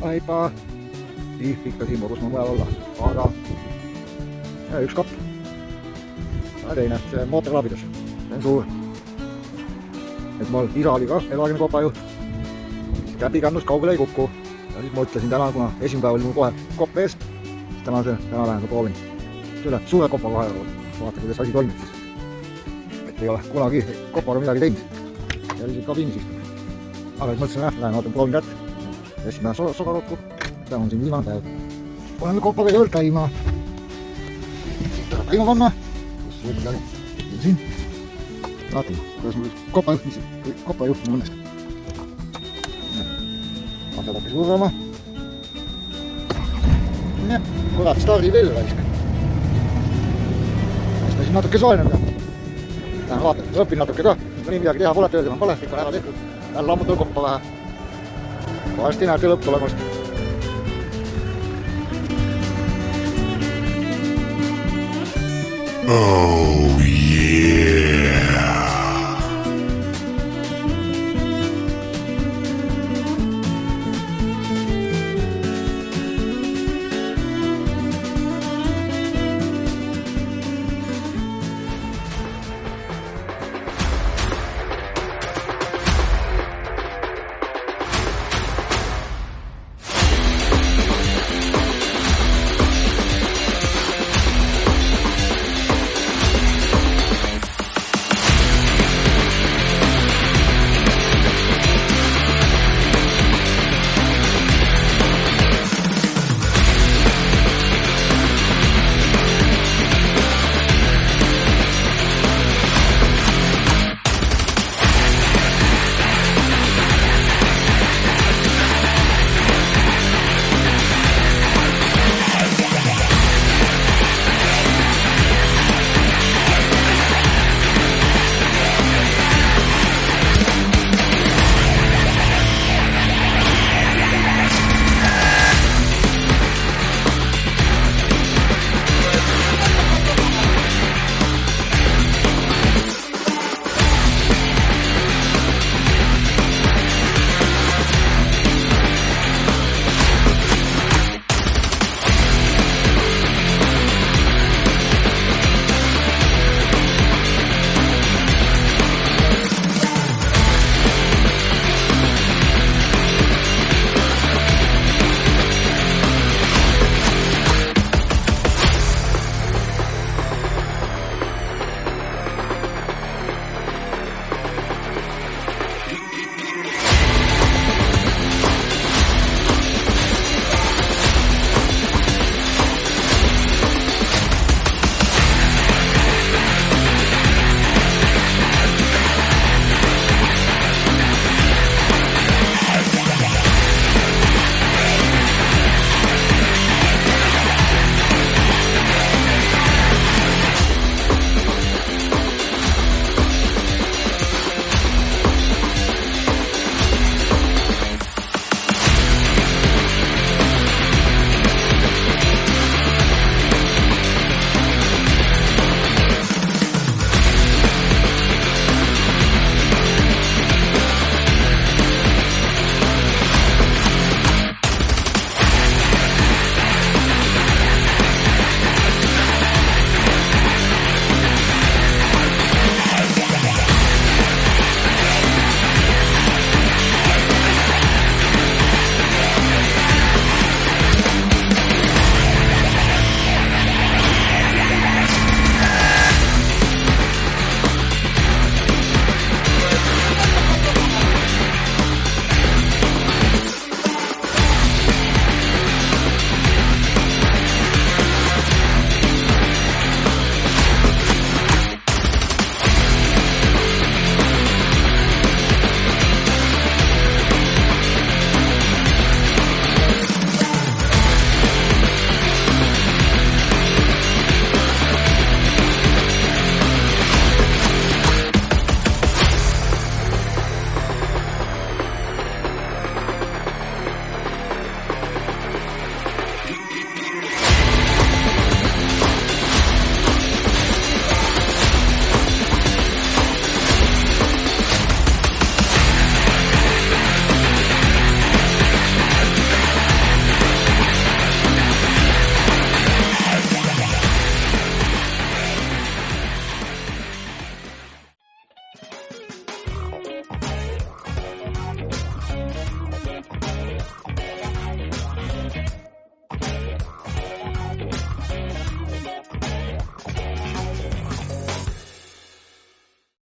leiba. Ikka siin kodus ma mujal olla, aga ja üks kapp. Ja teine, see mootorlaabidus, see on suur. Et mul isa oli ka elagine kopajuht. Käpikannust kaugele ei kukku. Ja siis ma ütlesin täna, kuna esimene päev oli mul kohe kopp ees, siis täna lähen ka proovin. Selle suure kopa kohe vaata, kuidas asi toimib siis. Et ei ole kunagi kopaga midagi teinud. Ja oli siin kabiinis istub. Aga siis mõtlesin, lähen vaatan proovin kätt. Esimene soga kokku. Tämä on siin viimane päev. Olen koppaga jõult käima. Siit tuleb käima panna. Kus võib midagi? Siin. Vaatame, kuidas mul koppajuht mul õnnestub. Asjad hakkas vurrama. Nii, kurat, stardi veel raisk. Siis ta siin natuke soojeneb. Lähen vaatan, õpin natuke ka. Nii midagi teha pole, töödema pole, kõik on ära tehtud. Lähen lammutan koppa vähe. Varsti näete lõpp tulemast. Oh yeah!